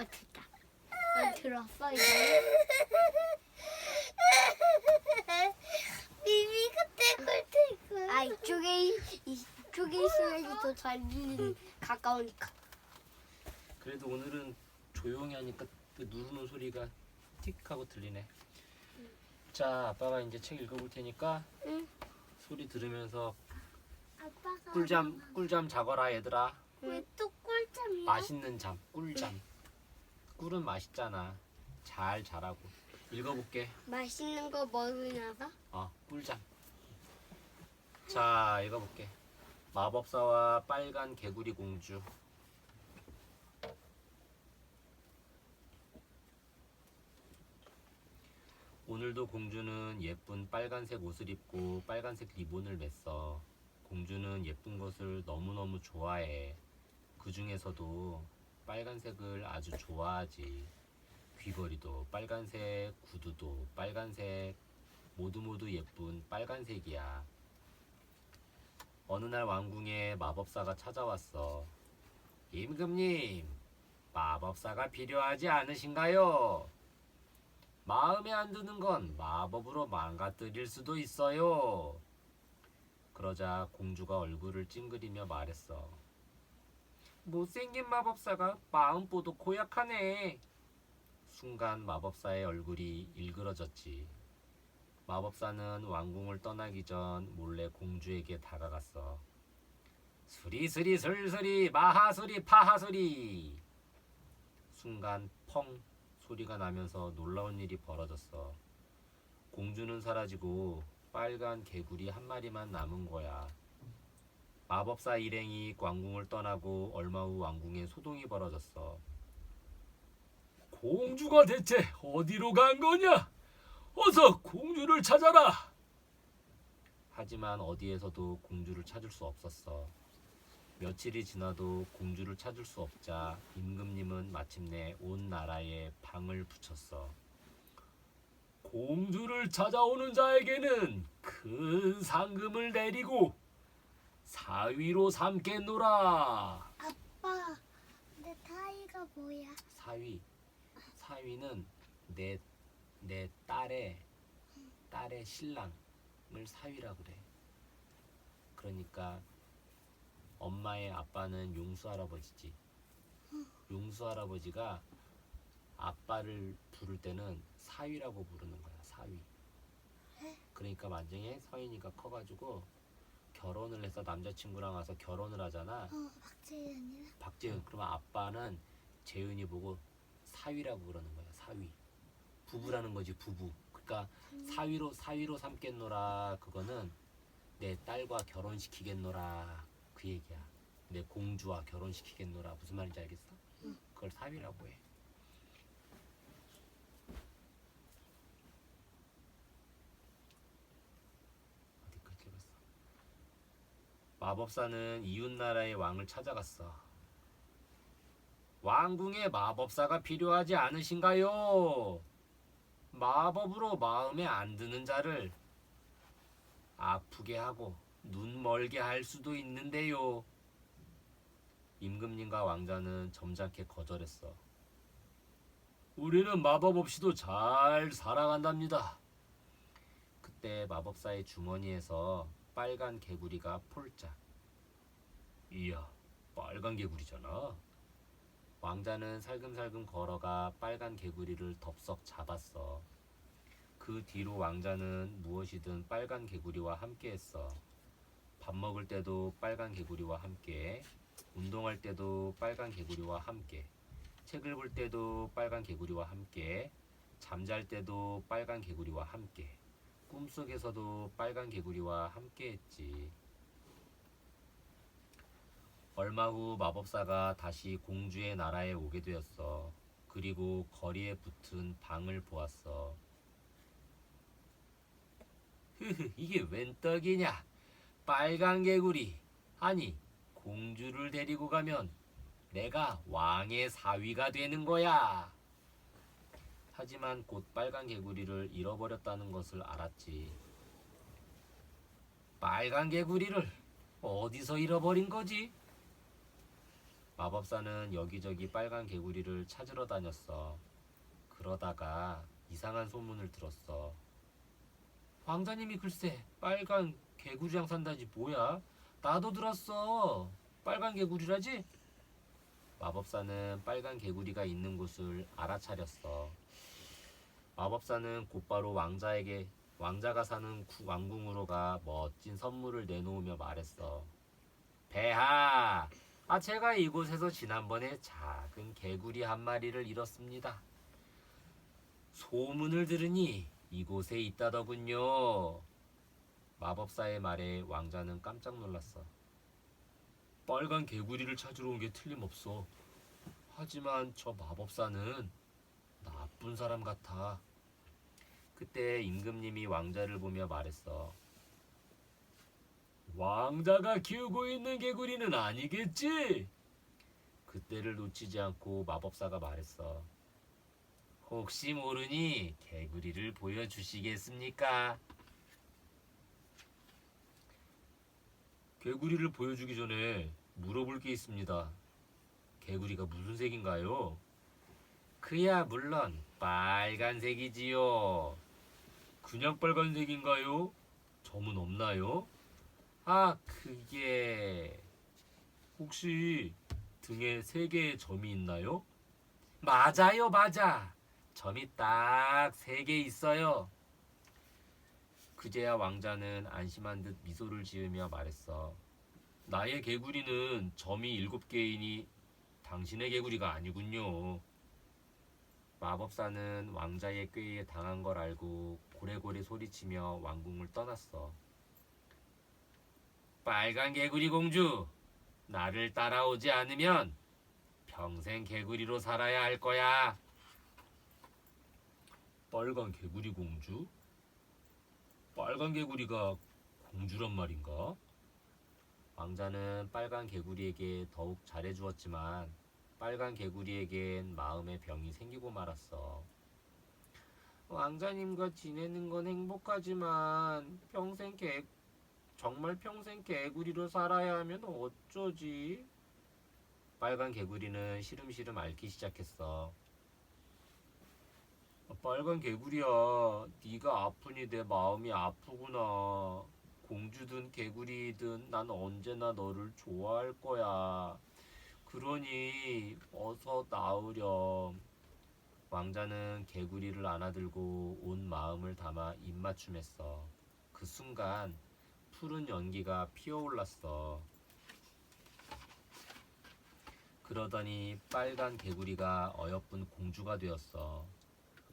됐다. 들었어 이제? 미미가 떼굴떼굴. 아 이쪽에 있으면 더 잘 들리는 가까우니까. 그래도 오늘은 조용히 하니까 그 누르는 소리가 틱 하고 들리네. 자, 아빠가 이제 책 읽어볼 테니까 응. 소리 들으면서 아빠가 꿀잠 자거라 얘들아. 왜 또 꿀잠이야? 맛있는 잠, 꿀잠. 꿀은 맛있잖아. 잘 자라고. 읽어볼게. 맛있는 거 먹으냐가? 꿀잠. 자, 읽어볼게. 마법사와 빨간 개구리 공주. 오늘도 공주는 예쁜 빨간색 옷을 입고 빨간색 리본을 맸어. 공주는 예쁜 것을 너무너무 좋아해. 그 중에서도 빨간색을 아주 좋아하지. 귀걸이도 빨간색, 구두도 빨간색, 모두 예쁜 빨간색이야. 어느 날 왕궁에 마법사가 찾아왔어. 임금님, 마법사가 필요하지 않으신가요? 마음에 안 드는 건 마법으로 망가뜨릴 수도 있어요. 그러자 공주가 얼굴을 찡그리며 말했어. 못생긴 마법사가 마음보도 고약하네. 순간 마법사의 얼굴이 일그러졌지. 마법사는 왕궁을 떠나기 전 몰래 공주에게 다가갔어. 수리수리 술수리 마하수리 파하수리. 순간 펑 소리가 나면서 놀라운 일이 벌어졌어. 공주는 사라지고 빨간 개구리 한 마리만 남은 거야. 마법사 일행이 왕궁을 떠나고 얼마 후 왕궁에 소동이 벌어졌어. 공주가 대체 어디로 간 거냐? 어서 공주를 찾아라. 하지만 어디에서도 공주를 찾을 수 없었어. 며칠이 지나도 공주를 찾을 수 없자 임금님은 마침내 온 나라에 방을 붙였어. 공주를 찾아오는 자에게는 큰 상금을 내리고 사위로 삼겠노라. 아빠, 내 타이가 뭐야? 사위는 내 딸의 신랑을 사위라 그래. 그러니까 엄마의 아빠는 용수 할아버지지. 용수 할아버지가 아빠를 부를 때는 사위라고 부르는 거야. 사위. 그러니까 만약에 서인이가 커가지고 결혼을 해서 남자친구랑 와서 결혼을 하잖아. 박재현이랑? 박재윤. 그러면 아빠는 재윤이 보고 사위라고 그러는 거야. 사위. 부부라는 거지. 부부. 그러니까 사위로 삼겠노라. 그거는 내 딸과 결혼시키겠노라. 그 얘기야. 내 공주와 결혼시키겠노라. 무슨 말인지 알겠어? 그걸 사위라고 해. 어디까지 읽었어? 마법사는 이웃나라의 왕을 찾아갔어. 왕궁에 마법사가 필요하지 않으신가요? 마법으로 마음에 안 드는 자를 아프게 하고 눈 멀게 할 수도 있는데요. 임금님과 왕자는 점잖게 거절했어. 우리는 마법 없이도 잘 살아간답니다. 그때 마법사의 주머니에서 빨간 개구리가 폴짝. 이야, 빨간 개구리잖아. 왕자는 살금살금 걸어가 빨간 개구리를 덥석 잡았어. 그 뒤로 왕자는 무엇이든 빨간 개구리와 함께했어. 밥 먹을 때도 빨간 개구리와 함께, 운동할 때도 빨간 개구리와 함께, 책을 볼 때도 빨간 개구리와 함께, 잠잘 때도 빨간 개구리와 함께, 꿈속에서도 빨간 개구리와 함께했지. 얼마 후 마법사가 다시 공주의 나라에 오게 되었어. 그리고 거리에 붙은 방을 보았어. 이게 웬 떡이냐? 빨간 개구리. 아니, 공주를 데리고 가면 내가 왕의 사위가 되는 거야. 하지만 곧 빨간 개구리를 잃어버렸다는 것을 알았지. 빨간 개구리를 어디서 잃어버린 거지? 마법사는 여기저기 빨간 개구리를 찾으러 다녔어. 그러다가 이상한 소문을 들었어. 왕자님이 글쎄 빨간 개구리랑 산다지 뭐야? 나도 들었어. 빨간 개구리라지? 마법사는 빨간 개구리가 있는 곳을 알아차렸어. 마법사는 곧바로 왕자가 사는 왕궁으로 가 멋진 선물을 내놓으며 말했어. 폐하, 제가 이곳에서 지난번에 작은 개구리 한 마리를 잃었습니다. 소문을 들으니 이곳에 있다더군요. 마법사의 말에 왕자는 깜짝 놀랐어. 빨간 개구리를 찾으러 온 게 틀림없어. 하지만 저 마법사는 나쁜 사람 같아. 그때 임금님이 왕자를 보며 말했어. 왕자가 키우고 있는 개구리는 아니겠지? 그때를 놓치지 않고 마법사가 말했어. 혹시 모르니 개구리를 보여주시겠습니까? 개구리를 보여주기 전에 물어볼 게 있습니다. 개구리가 무슨 색인가요? 그야 물론 빨간색이지요. 그냥 빨간색인가요? 점은 없나요? 그게 혹시 등에 3개의 점이 있나요? 맞아요, 맞아. 점이 딱 3개 있어요. 그제야 왕자는 안심한 듯 미소를 지으며 말했어. 나의 개구리는 점이 7개이니 당신의 개구리가 아니군요. 마법사는 왕자의 꾀에 당한 걸 알고 고래고래 소리치며 왕궁을 떠났어. 빨간 개구리 공주, 나를 따라오지 않으면 평생 개구리로 살아야 할 거야. 빨간 개구리 공주? 빨간 개구리가 공주란 말인가? 왕자는 빨간 개구리에게 더욱 잘해주었지만 빨간 개구리에겐 마음의 병이 생기고 말았어. 왕자님과 지내는 건 행복하지만 정말 평생 개구리로 살아야 하면 어쩌지? 빨간 개구리는 시름시름 앓기 시작했어. 빨간 개구리야, 네가 아프니 내 마음이 아프구나. 공주든 개구리든 난 언제나 너를 좋아할 거야. 그러니 어서 나으렴. 왕자는 개구리를 안아들고 온 마음을 담아 입맞춤했어. 그 순간 푸른 연기가 피어올랐어. 그러더니 빨간 개구리가 어여쁜 공주가 되었어.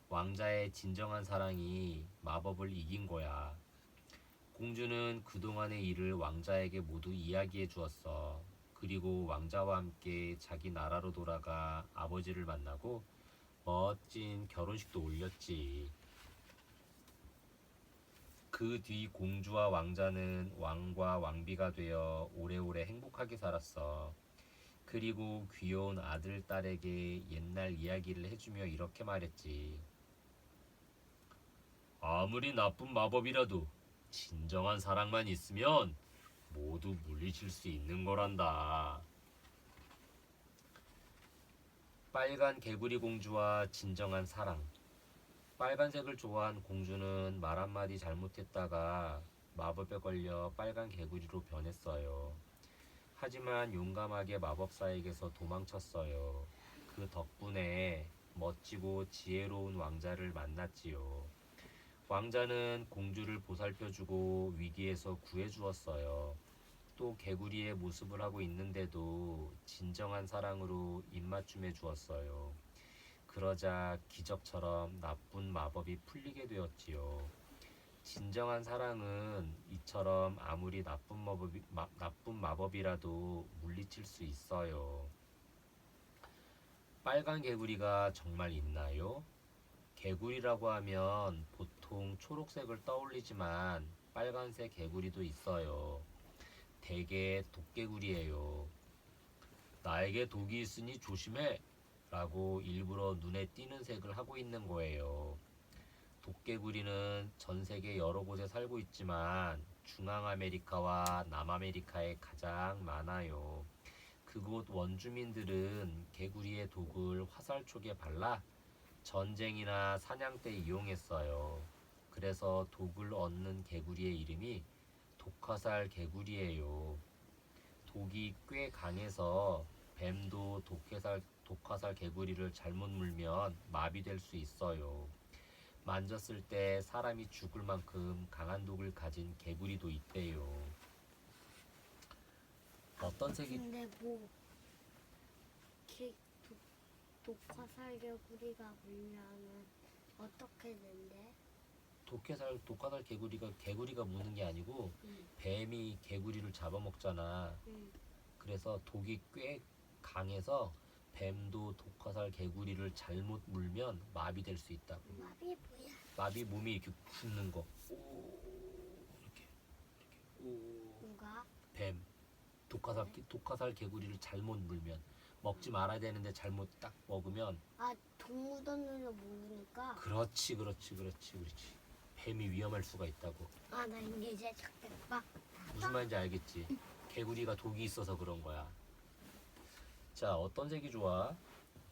왕자의 진정한 사랑이 마법을 이긴 거야. 공주는 그동안의 일을 왕자에게 모두 이야기해 주었어. 그리고 왕자와 함께 자기 나라로 돌아가 아버지를 만나고 멋진 결혼식도 올렸지. 그 뒤 공주와 왕자는 왕과 왕비가 되어 오래오래 행복하게 살았어. 그리고 귀여운 아들, 딸에게 옛날 이야기를 해주며 이렇게 말했지. 아무리 나쁜 마법이라도 진정한 사랑만 있으면 모두 물리칠 수 있는 거란다. 빨간 개구리 공주와 진정한 사랑. 빨간색을 좋아한 공주는 말 한마디 잘못했다가 마법에 걸려 빨간 개구리로 변했어요. 하지만 용감하게 마법사에게서 도망쳤어요. 그 덕분에 멋지고 지혜로운 왕자를 만났지요. 왕자는 공주를 보살펴주고 위기에서 구해주었어요. 또 개구리의 모습을 하고 있는데도 진정한 사랑으로 입맞춤해 주었어요. 그러자 기적처럼 나쁜 마법이 풀리게 되었지요. 진정한 사랑은 이처럼 아무리 나쁜 마법이라도 물리칠 수 있어요. 빨간 개구리가 정말 있나요? 개구리라고 하면 보통 초록색을 떠올리지만 빨간색 개구리도 있어요. 대개 독개구리예요. 나에게 독이 있으니 조심해! 라고 일부러 눈에 띄는 색을 하고 있는 거예요. 독개구리는 전 세계 여러 곳에 살고 있지만 중앙아메리카와 남아메리카에 가장 많아요. 그곳 원주민들은 개구리의 독을 화살촉에 발라 전쟁이나 사냥 때 이용했어요. 그래서 독을 얻는 개구리의 이름이 독화살 개구리예요. 독이 꽤 강해서 뱀도 독화살 개구리를 잘못 물면 마비될 수 있어요. 만졌을 때 사람이 죽을 만큼 강한 독을 가진 개구리도 있대요. 어떤 색이 근데 뭐 개, 독화살 개구리가 물면은 어떻게 된대? 독화살 개구리가 무는 게 아니고 응. 뱀이 개구리를 잡아먹잖아. 응. 그래서 독이 꽤 강해서 뱀도 독화살 개구리를 잘못 물면 마비될 수 있다고. 마비 뭐야? 마비 몸이 이렇게 굳는 거. 오, 이렇게 오. 누가? 뱀 독화살 개구리를 잘못 물면 먹지 말아야 되는데 잘못 딱 먹으면 아 동물원으로 모르니까. 그렇지. 뱀이 위험할 수가 있다고. 아 나 이제 작됐다. 무슨 말인지 알겠지? 개구리가 독이 있어서 그런 거야. 자, 어떤 색이 좋아?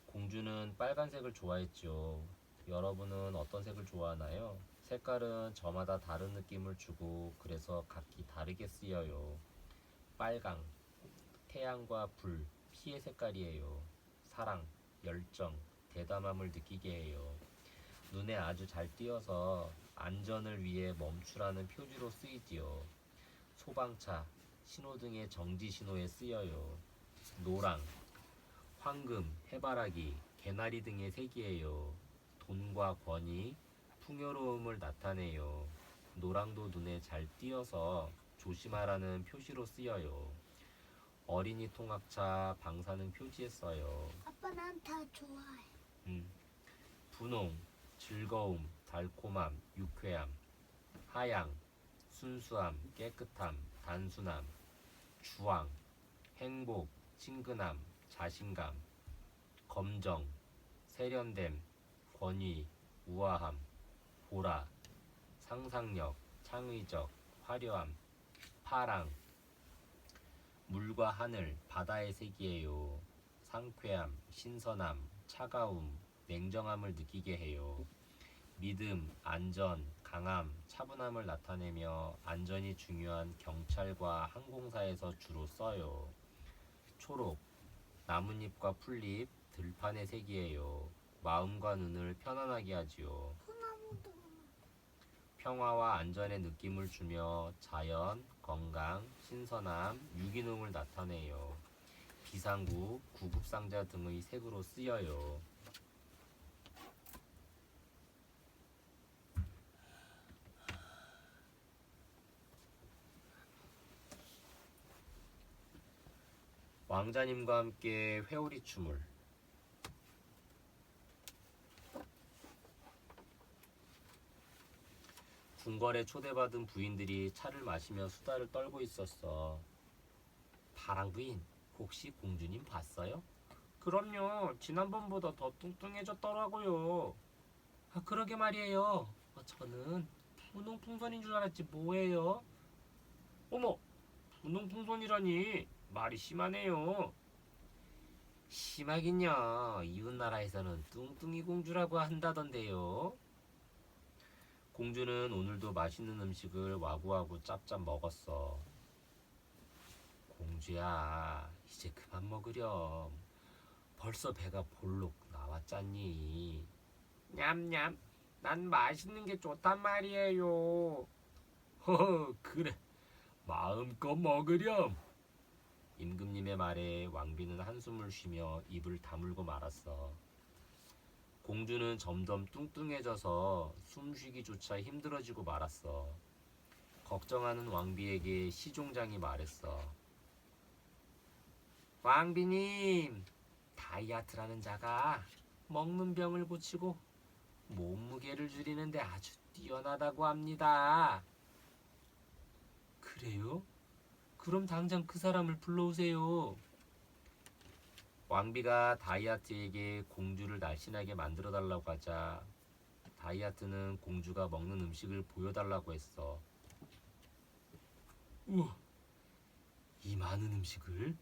공주는 빨간색을 좋아했죠. 여러분은 어떤 색을 좋아하나요? 색깔은 저마다 다른 느낌을 주고 그래서 각기 다르게 쓰여요. 빨강, 태양과 불, 피의 색깔이에요. 사랑, 열정, 대담함을 느끼게 해요. 눈에 아주 잘 띄어서 안전을 위해 멈추라는 표지로 쓰이지요. 소방차, 신호등의 정지 신호에 쓰여요. 노랑, 황금, 해바라기, 개나리 등의 색이에요. 돈과 권위, 풍요로움을 나타내요. 노랑도 눈에 잘 띄어서 조심하라는 표시로 쓰여요. 어린이 통학차, 방사능 표지에 써요. 아빠 난 다 좋아해. 분홍, 즐거움, 달콤함, 유쾌함. 하양, 순수함, 깨끗함, 단순함. 주황, 행복, 친근함, 자신감. 검정, 세련됨, 권위, 우아함. 보라, 상상력, 창의적, 화려함. 파랑, 물과 하늘, 바다의 색이에요. 상쾌함, 신선함, 차가움, 냉정함을 느끼게 해요. 믿음, 안전, 강함, 차분함을 나타내며 안전이 중요한 경찰과 항공사에서 주로 써요. 초록, 나뭇잎과 풀잎, 들판의 색이에요. 마음과 눈을 편안하게 하지요. 소나무도 평화와 안전의 느낌을 주며 자연, 건강, 신선함, 유기농을 나타내요. 비상구, 구급상자 등의 색으로 쓰여요. 왕자님과 함께 회오리 춤을. 궁궐에 초대받은 부인들이 차를 마시며 수다를 떨고 있었어. 파랑 부인, 혹시 공주님 봤어요? 그럼요. 지난번보다 더 뚱뚱해졌더라고요. 아, 그러게 말이에요. 저는 분홍풍선인 줄 알았지 뭐예요? 어머, 분홍풍선이라니 말이 심하네요. 심하긴요. 이웃나라에서는 뚱뚱이 공주라고 한다던데요. 공주는 오늘도 맛있는 음식을 와구와구 짭짭 먹었어. 공주야, 이제 그만 먹으렴. 벌써 배가 볼록 나왔잖니. 냠냠, 난 맛있는 게 좋단 말이에요. 허허, 그래. 마음껏 먹으렴. 임금님의 말에 왕비는 한숨을 쉬며 입을 다물고 말았어. 공주는 점점 뚱뚱해져서 숨쉬기조차 힘들어지고 말았어. 걱정하는 왕비에게 시종장이 말했어. 왕비님, 다이아트라는 자가 먹는 병을 고치고 몸무게를 줄이는데 아주 뛰어나다고 합니다. 그래요? 그럼 당장 그 사람을 불러오세요. 왕비가 다이아트에게 공주를 날씬하게 만들어달라고 하자 다이아트는 공주가 먹는 음식을 보여달라고 했어. 우와, 이 많은 음식을?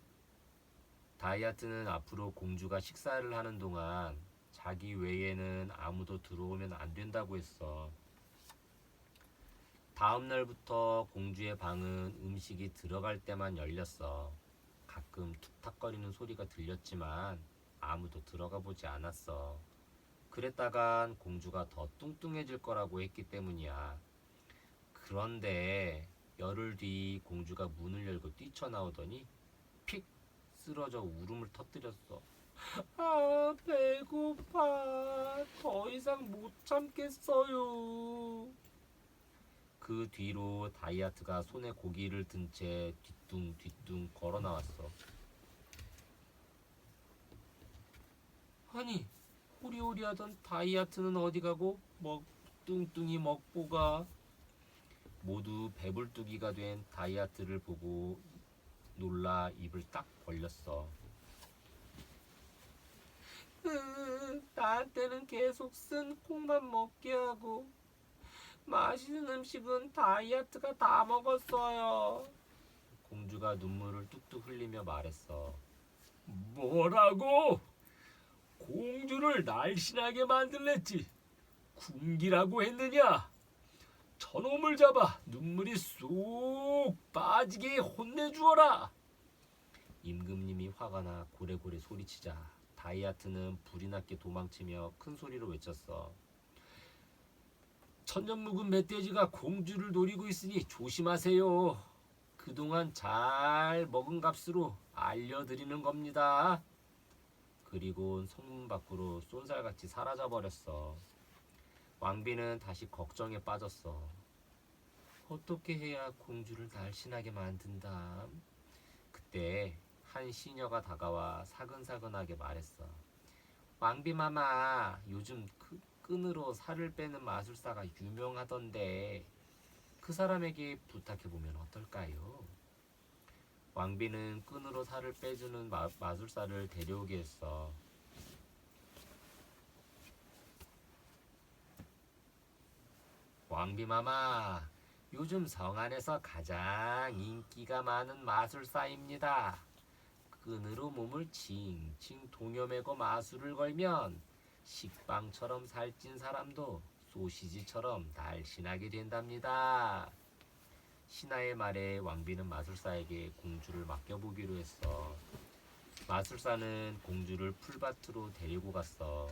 다이아트는 앞으로 공주가 식사를 하는 동안 자기 외에는 아무도 들어오면 안 된다고 했어. 다음 날부터 공주의 방은 음식이 들어갈 때만 열렸어. 가끔 툭탁거리는 소리가 들렸지만 아무도 들어가 보지 않았어. 그랬다간 공주가 더 뚱뚱해질 거라고 했기 때문이야. 그런데 열흘 뒤 공주가 문을 열고 뛰쳐나오더니 픽 쓰러져 울음을 터뜨렸어. 아, 배고파. 더 이상 못 참겠어요. 그 뒤로 다이아트가 손에 고기를 든 채 뒤뚱뒤뚱 걸어 나왔어. 아니, 호리호리하던 다이아트는 어디 가고 뚱뚱이 먹고 가. 모두 배불뚝이가 된 다이아트를 보고 놀라 입을 딱 벌렸어. 나한테는 계속 쓴 콩만 먹게 하고 맛있는 음식은 다이아트가 다 먹었어요. 공주가 눈물을 뚝뚝 흘리며 말했어. 뭐라고? 공주를 날씬하게 만들랬지. 굶기라고 했느냐? 저놈을 잡아 눈물이 쏙 빠지게 혼내주어라. 임금님이 화가 나 고래고래 소리치자 다이아트는 불이 났게 도망치며 큰 소리로 외쳤어. 천년 묵은 멧돼지가 공주를 노리고 있으니 조심하세요. 그동안 잘 먹은 값으로 알려드리는 겁니다. 그리고 성문 밖으로 쏜살같이 사라져버렸어. 왕비는 다시 걱정에 빠졌어. 어떻게 해야 공주를 날씬하게 만든다. 그때 한 시녀가 다가와 사근사근하게 말했어. 왕비마마, 요즘 끈으로 살을 빼는 마술사가 유명하던데 그 사람에게 부탁해보면 어떨까요? 왕비는 끈으로 살을 빼주는 마술사를 데려오게 했어. 왕비마마, 요즘 성 안에서 가장 인기가 많은 마술사입니다. 끈으로 몸을 칭칭 동여매고 마술을 걸면 식빵처럼 살찐 사람도 소시지처럼 날씬하게 된답니다. 신하의 말에 왕비는 마술사에게 공주를 맡겨보기로 했어. 마술사는 공주를 풀밭으로 데리고 갔어.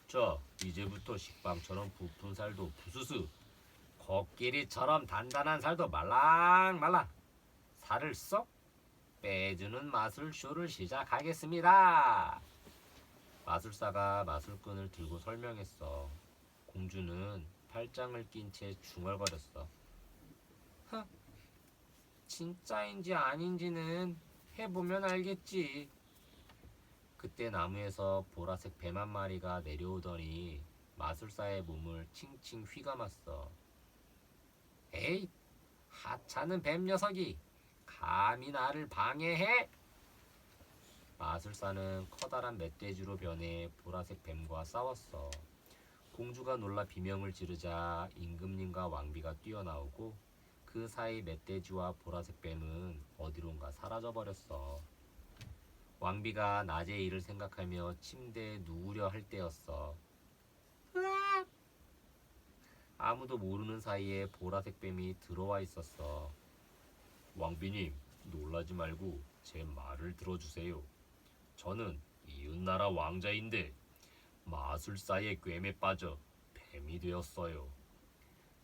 자, 이제부터 식빵처럼 부푼 살도 부스스, 코끼리처럼 단단한 살도 말랑말랑, 살을 쏙 빼주는 마술쇼를 시작하겠습니다. 마술사가 마술끈을 들고 설명했어. 공주는 팔짱을 낀 채 중얼거렸어. 진짜인지 아닌지는 해보면 알겠지. 그때 나무에서 보라색 뱀 한 마리가 내려오더니 마술사의 몸을 칭칭 휘감았어. 에이, 하찮은 뱀 녀석이 감히 나를 방해해? 마술사는 커다란 멧돼지로 변해 보라색 뱀과 싸웠어. 공주가 놀라 비명을 지르자 임금님과 왕비가 뛰어나오고 그 사이 멧돼지와 보라색 뱀은 어디론가 사라져버렸어. 왕비가 낮의 일을 생각하며 침대에 누우려 할 때였어. 으악! 아무도 모르는 사이에 보라색 뱀이 들어와 있었어. 왕비님, 놀라지 말고 제 말을 들어주세요. 저는 이웃나라 왕자인데 마술사의 꿰매 빠져 뱀이 되었어요.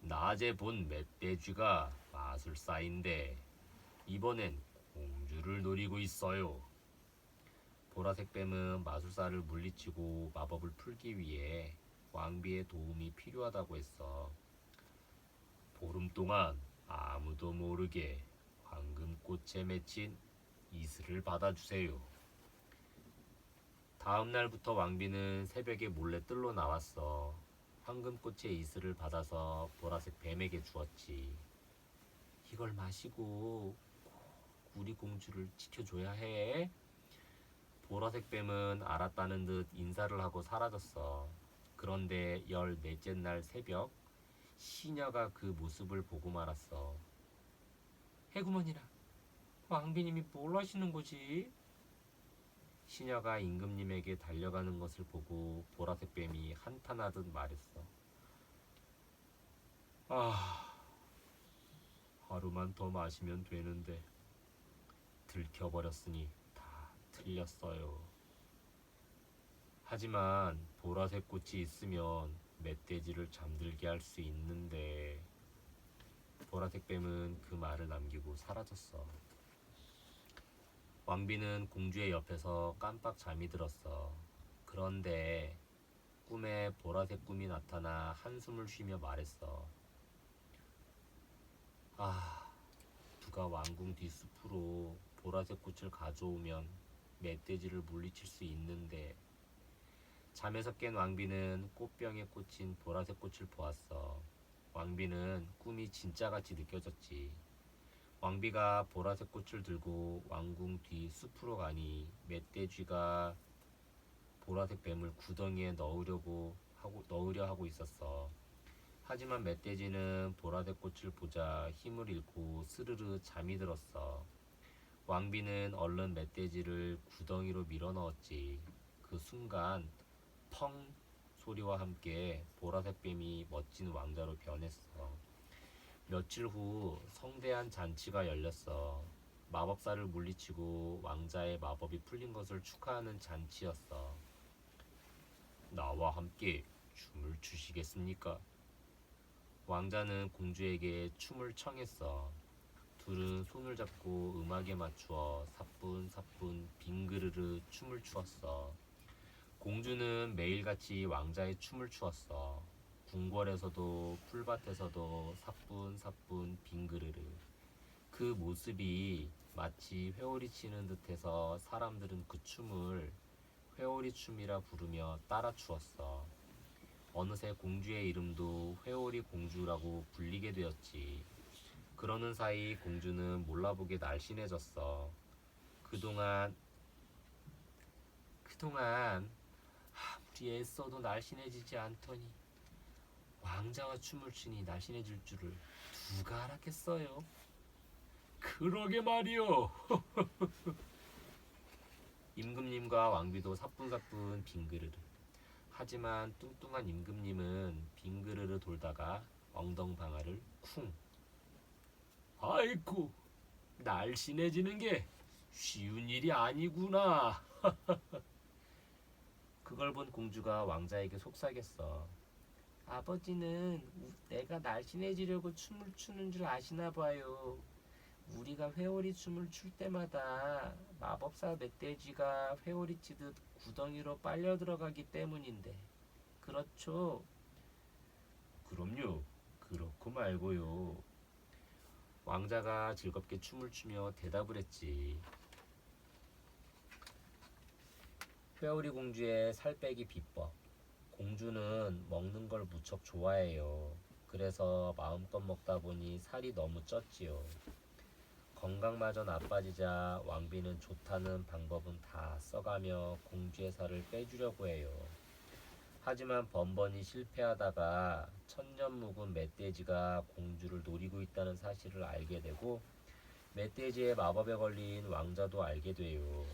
낮에 본 멧돼지가 마술사인데 이번엔 공주를 노리고 있어요. 보라색 뱀은 마술사를 물리치고 마법을 풀기 위해 왕비의 도움이 필요하다고 했어. 보름 동안 아무도 모르게 황금꽃에 맺힌 이슬을 받아주세요. 다음 날부터 왕비는 새벽에 몰래 뜰로 나왔어. 황금꽃의 이슬을 받아서 보라색 뱀에게 주었지. 이걸 마시고 우리 공주를 지켜줘야 해. 보라색 뱀은 알았다는 듯 인사를 하고 사라졌어. 그런데 14째 날 새벽 시녀가 그 모습을 보고 말았어. 해구머니라, 왕비님이 뭘 하시는 거지? 시녀가 임금님에게 달려가는 것을 보고 보라색 뱀이 한탄하듯 말했어. 아, 하루만 더 마시면 되는데 들켜버렸으니 다 틀렸어요. 하지만 보라색 꽃이 있으면 멧돼지를 잠들게 할 수 있는데. 보라색 뱀은 그 말을 남기고 사라졌어. 왕비는 공주의 옆에서 깜빡 잠이 들었어. 그런데 꿈에 보라색 꿈이 나타나 한숨을 쉬며 말했어. 아, 누가 왕궁 뒷숲으로 보라색 꽃을 가져오면 멧돼지를 물리칠 수 있는데. 잠에서 깬 왕비는 꽃병에 꽂힌 보라색 꽃을 보았어. 왕비는 꿈이 진짜같이 느껴졌지. 왕비가 보라색 꽃을 들고 왕궁 뒤 숲으로 가니 멧돼지가 보라색 뱀을 구덩이에 넣으려 하고 있었어. 하지만 멧돼지는 보라색 꽃을 보자 힘을 잃고 스르르 잠이 들었어. 왕비는 얼른 멧돼지를 구덩이로 밀어 넣었지. 그 순간 펑 소리와 함께 보라색 뱀이 멋진 왕자로 변했어. 며칠 후 성대한 잔치가 열렸어. 마법사를 물리치고 왕자의 마법이 풀린 것을 축하하는 잔치였어. 나와 함께 춤을 추시겠습니까? 왕자는 공주에게 춤을 청했어. 둘은 손을 잡고 음악에 맞추어 사뿐사뿐 빙그르르 춤을 추었어. 공주는 매일같이 왕자의 춤을 추었어. 궁궐에서도 풀밭에서도 사뿐사뿐 빙그르르. 그 모습이 마치 회오리 치는 듯해서 사람들은 그 춤을 회오리 춤이라 부르며 따라 추었어. 어느새 공주의 이름도 회오리 공주라고 불리게 되었지. 그러는 사이 공주는 몰라보게 날씬해졌어. 그동안 아무리 애써도 날씬해지지 않더니 왕자와 춤을 추니 날씬해질 줄을 누가 알았겠어요? 그러게 말이요. 임금님과 왕비도 사뿐사뿐 빙그르르. 하지만 뚱뚱한 임금님은 빙그르르 돌다가 엉덩방아를 쿵. 아이쿠, 날씬해지는 게 쉬운 일이 아니구나. 그걸 본 공주가 왕자에게 속삭였어. 아버지는 내가 날씬해지려고 춤을 추는 줄 아시나 봐요. 우리가 회오리 춤을 출 때마다 마법사 멧돼지가 회오리 치듯 구덩이로 빨려 들어가기 때문인데. 그렇죠? 그럼요. 그렇고 말고요. 왕자가 즐겁게 춤을 추며 대답을 했지. 회오리 공주의 살 빼기 비법. 공주는 먹는 걸 무척 좋아해요. 그래서 마음껏 먹다 보니 살이 너무 쪘지요. 건강마저 나빠지자 왕비는 좋다는 방법은 다 써가며 공주의 살을 빼주려고 해요. 하지만 번번이 실패하다가 천년 묵은 멧돼지가 공주를 노리고 있다는 사실을 알게 되고 멧돼지의 마법에 걸린 왕자도 알게 돼요.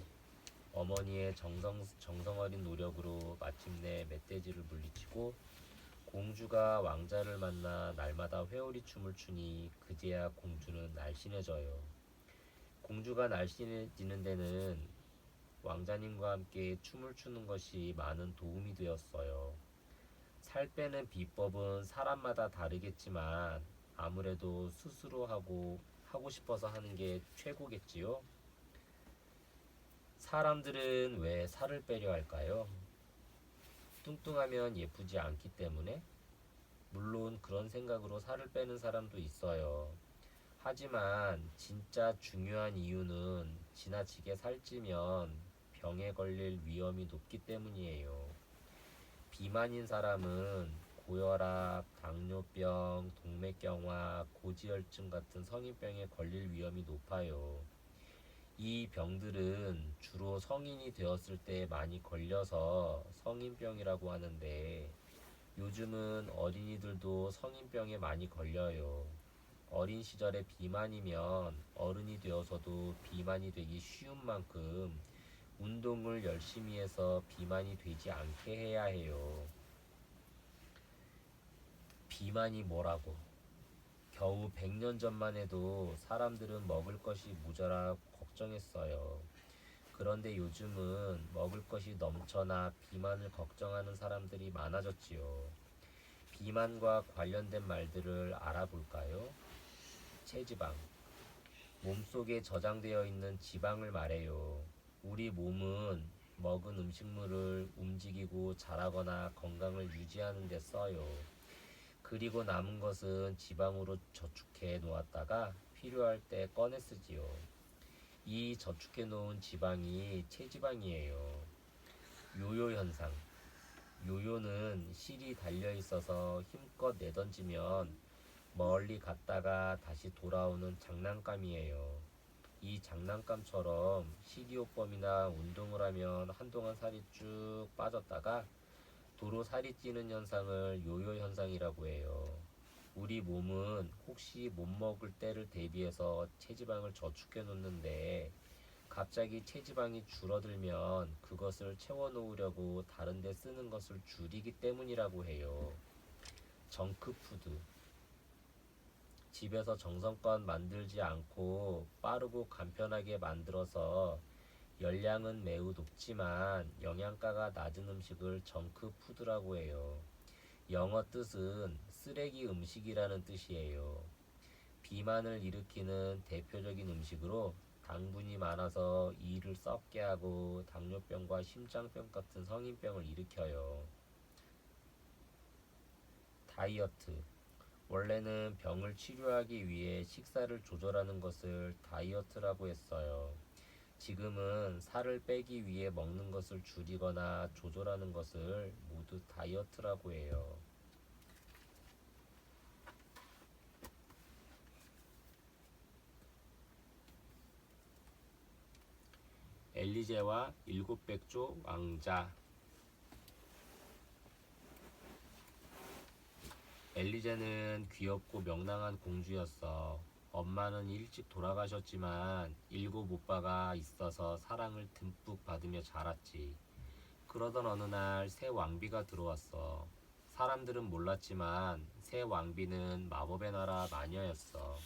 어머니의 정성 어린 노력으로 마침내 멧돼지를 물리치고 공주가 왕자를 만나 날마다 회오리 춤을 추니 그제야 공주는 날씬해져요. 공주가 날씬해지는 데는 왕자님과 함께 춤을 추는 것이 많은 도움이 되었어요. 살 빼는 비법은 사람마다 다르겠지만 아무래도 스스로 하고 싶어서 하는 게 최고겠지요? 사람들은 왜 살을 빼려 할까요? 뚱뚱하면 예쁘지 않기 때문에? 물론 그런 생각으로 살을 빼는 사람도 있어요. 하지만 진짜 중요한 이유는 지나치게 살찌면 병에 걸릴 위험이 높기 때문이에요. 비만인 사람은 고혈압, 당뇨병, 동맥경화, 고지혈증 같은 성인병에 걸릴 위험이 높아요. 이 병들은 주로 성인이 되었을 때 많이 걸려서 성인병이라고 하는데 요즘은 어린이들도 성인병에 많이 걸려요. 어린 시절에 비만이면 어른이 되어서도 비만이 되기 쉬운 만큼 운동을 열심히 해서 비만이 되지 않게 해야 해요. 비만이 뭐라고? 겨우 100년 전만 해도 사람들은 먹을 것이 모자라 걱정했어요. 그런데 요즘은 먹을 것이 넘쳐나 비만을 걱정하는 사람들이 많아졌지요. 비만과 관련된 말들을 알아볼까요? 체지방. 몸속에 저장되어 있는 지방을 말해요. 우리 몸은 먹은 음식물을 움직이고 자라거나 건강을 유지하는 데 써요. 그리고 남은 것은 지방으로 저축해 놓았다가 필요할 때 꺼내 쓰지요. 이 저축해 놓은 지방이 체지방이에요. 요요 현상. 요요는 실이 달려 있어서 힘껏 내던지면 멀리 갔다가 다시 돌아오는 장난감이에요. 이 장난감처럼 식이요법이나 운동을 하면 한동안 살이 쭉 빠졌다가 도로 살이 찌는 현상을 요요 현상이라고 해요. 우리 몸은 혹시 못 먹을 때를 대비해서 체지방을 저축해 놓는데 갑자기 체지방이 줄어들면 그것을 채워 놓으려고 다른 데 쓰는 것을 줄이기 때문이라고 해요. 정크푸드. 집에서 정성껏 만들지 않고 빠르고 간편하게 만들어서 열량은 매우 높지만 영양가가 낮은 음식을 정크푸드라고 해요. 영어 뜻은 쓰레기 음식이라는 뜻이에요. 비만을 일으키는 대표적인 음식으로 당분이 많아서 이를 썩게 하고 당뇨병과 심장병 같은 성인병을 일으켜요. 다이어트. 원래는 병을 치료하기 위해 식사를 조절하는 것을 다이어트라고 했어요. 지금은 살을 빼기 위해 먹는 것을 줄이거나 조절하는 것을 모두 다이어트라고 해요. 엘리제와 일곱 백조 왕자. 엘리제는 귀엽고 명랑한 공주였어. 엄마는 일찍 돌아가셨지만 일곱 오빠가 있어서 사랑을 듬뿍 받으며 자랐지. 그러던 어느 날 새 왕비가 들어왔어. 사람들은 몰랐지만 새 왕비는 마법의 나라 마녀였어.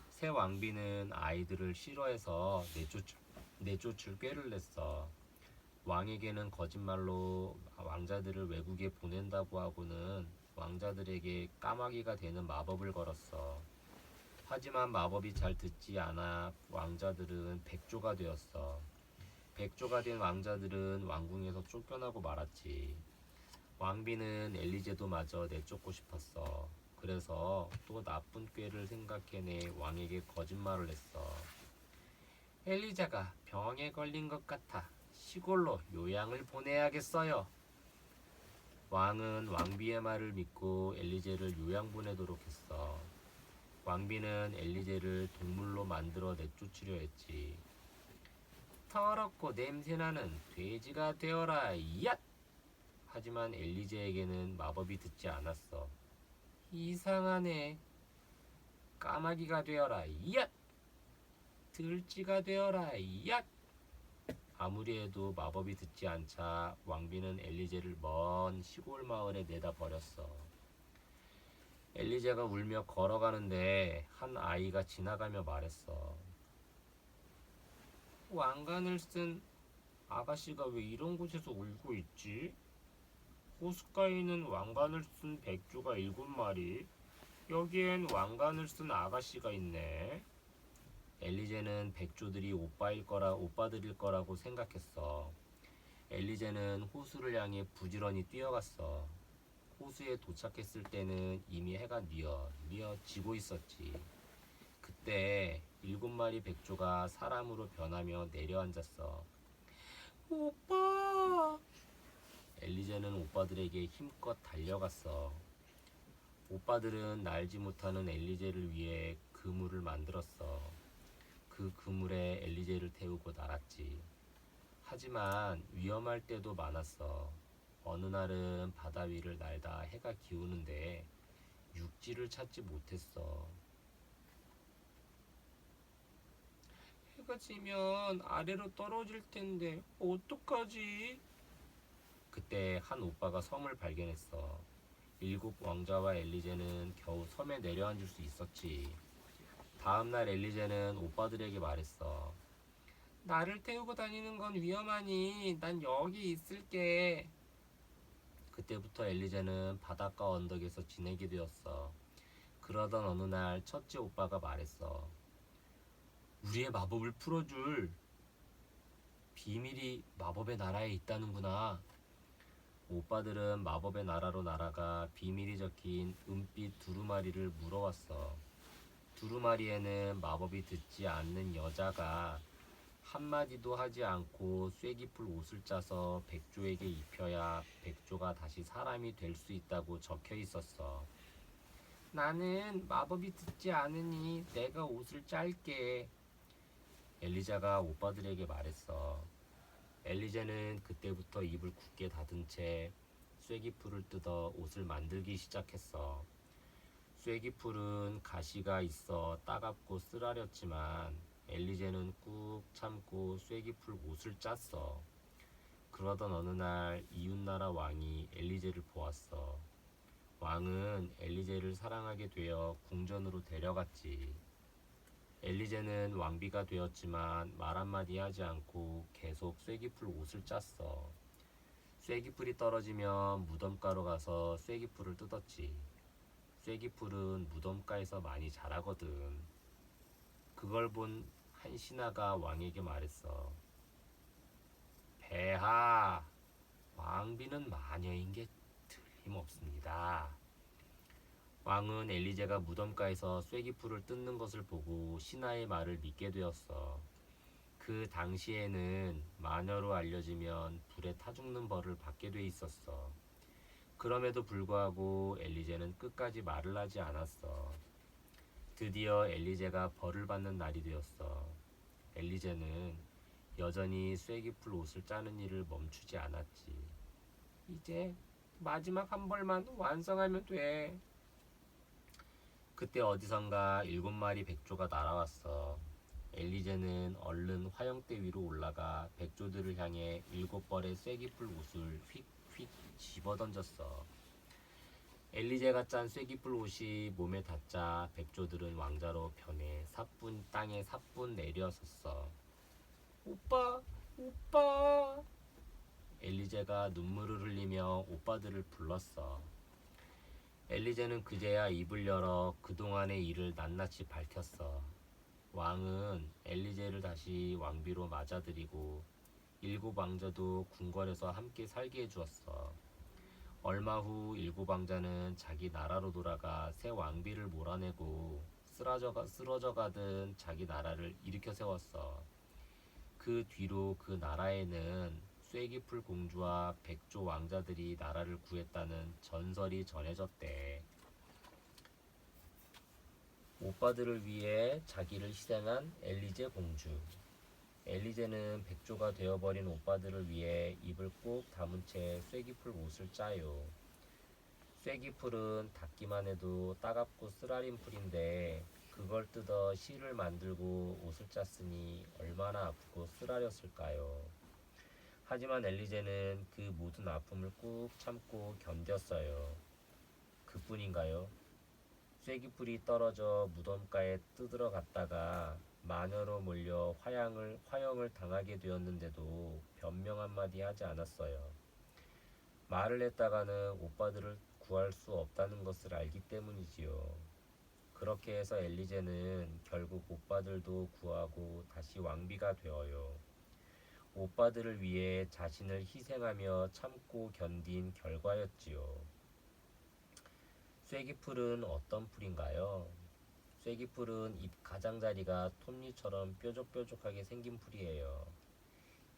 새 왕비는 아이들을 싫어해서 내쫓을 꾀를 냈어. 왕에게는 거짓말로 왕자들을 외국에 보낸다고 하고는 왕자들에게 까마귀가 되는 마법을 걸었어. 하지만 마법이 잘 듣지 않아 왕자들은 백조가 되었어. 백조가 된 왕자들은 왕궁에서 쫓겨나고 말았지. 왕비는 엘리제도 마저 내쫓고 싶었어. 그래서 또 나쁜 꾀를 생각해내 왕에게 거짓말을 했어. 엘리자가 병에 걸린 것 같아 시골로 요양을 보내야겠어요. 왕은 왕비의 말을 믿고 엘리제를 요양 보내도록 했어. 왕비는 엘리제를 동물로 만들어 내쫓으려 했지. 더럽고 냄새나는 돼지가 되어라 얏! 하지만 엘리제에게는 마법이 듣지 않았어. 이상하네. 까마귀가 되어라 얏! 들쥐가 되어라 얏! 아무리 해도 마법이 듣지 않자 왕비는 엘리제를 먼 시골 마을에 내다 버렸어. 엘리제가 울며 걸어가는데 한 아이가 지나가며 말했어. 왕관을 쓴 아가씨가 왜 이런 곳에서 울고 있지? 호숫가에 있는 왕관을 쓴 백조가 7마리, 여기엔 왕관을 쓴 아가씨가 있네. 엘리제는 백조들이 오빠들일 거라고 생각했어. 엘리제는 호수를 향해 부지런히 뛰어갔어. 호수에 도착했을 때는 이미 해가 뉘어 지고 있었지. 그때 7마리 백조가 사람으로 변하며 내려앉았어. 오빠! 엘리제는 오빠들에게 힘껏 달려갔어. 오빠들은 날지 못하는 엘리제를 위해 그물을 만들었어. 그 그물에 엘리제를 태우고 날았지. 하지만 위험할 때도 많았어. 어느 날은 바다 위를 날다 해가 기우는데 육지를 찾지 못했어. 해가 지면 아래로 떨어질 텐데 어떡하지? 그때 한 오빠가 섬을 발견했어. 일곱 왕자와 엘리제는 겨우 섬에 내려앉을 수 있었지. 다음날 엘리제는 오빠들에게 말했어. 나를 태우고 다니는 건 위험하니 난 여기 있을게. 그때부터 엘리제는 바닷가 언덕에서 지내게 되었어. 그러던 어느 날 첫째 오빠가 말했어. 우리의 마법을 풀어줄 비밀이 마법의 나라에 있다는구나. 오빠들은 마법의 나라로 날아가 비밀이 적힌 은빛 두루마리를 물어왔어. 두루마리에는 마법이 듣지 않는 여자가 한마디도 하지 않고 쐐기풀 옷을 짜서 백조에게 입혀야 백조가 다시 사람이 될 수 있다고 적혀 있었어. 나는 마법이 듣지 않으니 내가 옷을 짤게. 엘리자가 오빠들에게 말했어. 엘리제는 그때부터 입을 굳게 닫은 채 쐐기풀을 뜯어 옷을 만들기 시작했어. 쐐기풀은 가시가 있어 따갑고 쓰라렸지만 엘리제는 꾹 참고 쐐기풀 옷을 짰어. 그러던 어느 날 이웃나라 왕이 엘리제를 보았어. 왕은 엘리제를 사랑하게 되어 궁전으로 데려갔지. 엘리제는 왕비가 되었지만 말 한마디 하지 않고 계속 쐐기풀 옷을 짰어. 쐐기풀이 떨어지면 무덤가로 가서 쐐기풀을 뜯었지. 쐐기풀은 무덤가에서 많이 자라거든. 그걸 본 한 신하가 왕에게 말했어. 폐하, 왕비는 마녀인 게 틀림없습니다. 왕은 엘리제가 무덤가에서 쐐기풀을 뜯는 것을 보고 신하의 말을 믿게 되었어. 그 당시에는 마녀로 알려지면 불에 타 죽는 벌을 받게 돼 있었어. 그럼에도 불구하고 엘리제는 끝까지 말을 하지 않았어. 드디어 엘리제가 벌을 받는 날이 되었어. 엘리제는 여전히 쐐기풀 옷을 짜는 일을 멈추지 않았지. 이제 마지막 한 벌만 완성하면 돼. 그때 어디선가 7마리 백조가 날아왔어. 엘리제는 얼른 화영대 위로 올라가 백조들을 향해 7벌의 쐐기풀 옷을 휙휙 집어던졌어. 엘리제가 짠 쐐기풀 옷이 몸에 닿자 백조들은 왕자로 변해 땅에 사뿐 내려섰어. 오빠, 오빠. 엘리제가 눈물을 흘리며 오빠들을 불렀어. 엘리제는 그제야 입을 열어 그동안의 일을 낱낱이 밝혔어. 왕은 엘리제를 다시 왕비로 맞아들이고 7왕자도 궁궐에서 함께 살게 해주었어. 얼마 후 7왕자는 자기 나라로 돌아가 새 왕비를 몰아내고 쓰러져 가던 자기 나라를 일으켜 세웠어. 그 뒤로 그 나라에는 쐐기풀 공주와 백조 왕자들이 나라를 구했다는 전설이 전해졌대. 오빠들을 위해 자기를 희생한 엘리제 공주. 엘리제는 백조가 되어버린 오빠들을 위해 입을 꼭 다문 채 쐐기풀 옷을 짜요. 쐐기풀은 닿기만 해도 따갑고 쓰라린 풀인데 그걸 뜯어 실을 만들고 옷을 짰으니 얼마나 아프고 쓰라렸을까요? 하지만 엘리제는 그 모든 아픔을 꾹 참고 견뎠어요. 그뿐인가요? 쐐기풀이 떨어져 무덤가에 뜯으러 갔다가 마녀로 몰려 화형을 당하게 되었는데도 변명 한마디 하지 않았어요. 말을 했다가는 오빠들을 구할 수 없다는 것을 알기 때문이지요. 그렇게 해서 엘리제는 결국 오빠들도 구하고 다시 왕비가 되어요. 오빠들을 위해 자신을 희생하며 참고 견딘 결과였지요. 쐐기풀은 어떤 풀인가요? 쐐기풀은 잎 가장자리가 톱니처럼 뾰족뾰족하게 생긴 풀이에요.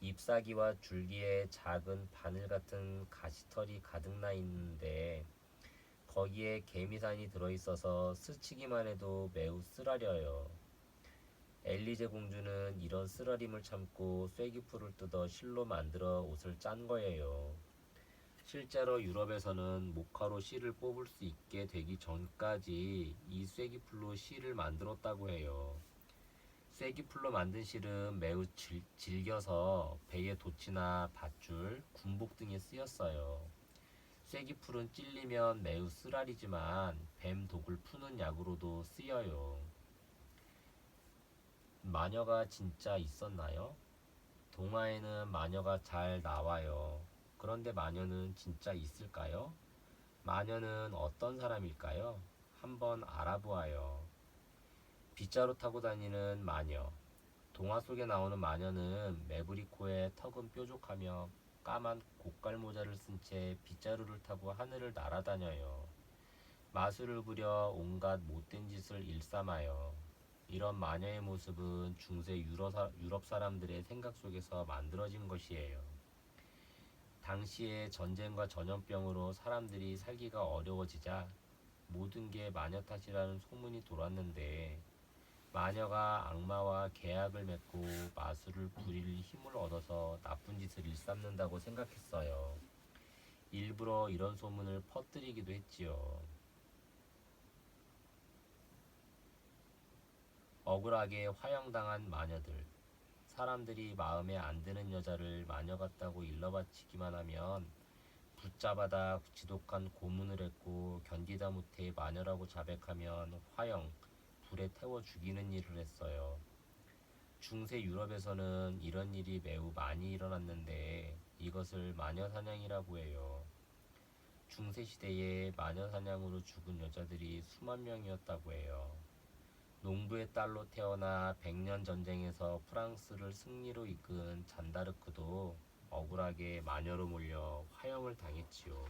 잎사귀와 줄기에 작은 바늘 같은 가시털이 가득 나 있는데 거기에 개미산이 들어있어서 스치기만 해도 매우 쓰라려요. 엘리제 공주는 이런 쓰라림을 참고 쐐기풀을 뜯어 실로 만들어 옷을 짠 거예요. 실제로 유럽에서는 목화로 실을 뽑을 수 있게 되기 전까지 이 쐐기풀로 실을 만들었다고 해요. 쐐기풀로 만든 실은 매우 질겨서 베개 돛이나 밧줄, 군복 등에 쓰였어요. 쐐기풀은 찔리면 매우 쓰라리지만 뱀 독을 푸는 약으로도 쓰여요. 마녀가 진짜 있었나요? 동화에는 마녀가 잘 나와요. 그런데 마녀는 진짜 있을까요? 마녀는 어떤 사람일까요? 한번 알아보아요. 빗자루 타고 다니는 마녀. 동화 속에 나오는 마녀는 매부리 코에 턱은 뾰족하며 까만 고깔 모자를 쓴 채 빗자루를 타고 하늘을 날아다녀요. 마술을 부려 온갖 못된 짓을 일삼아요. 이런 마녀의 모습은 중세 유럽 사람들의 생각 속에서 만들어진 것이에요. 당시에 전쟁과 전염병으로 사람들이 살기가 어려워지자 모든 게 마녀 탓이라는 소문이 돌았는데 마녀가 악마와 계약을 맺고 마술을 부릴 힘을 얻어서 나쁜 짓을 일삼는다고 생각했어요. 일부러 이런 소문을 퍼뜨리기도 했지요. 억울하게 화형당한 마녀들. 사람들이 마음에 안 드는 여자를 마녀 같다고 일러바치기만 하면 붙잡아다 지독한 고문을 했고 견디다 못해 마녀라고 자백하면 화형, 불에 태워 죽이는 일을 했어요. 중세 유럽에서는 이런 일이 매우 많이 일어났는데 이것을 마녀 사냥이라고 해요. 중세 시대에 마녀 사냥으로 죽은 여자들이 수만 명이었다고 해요. 농부의 딸로 태어나 백년 전쟁에서 프랑스를 승리로 이끈 잔다르크도 억울하게 마녀로 몰려 화형을 당했지요.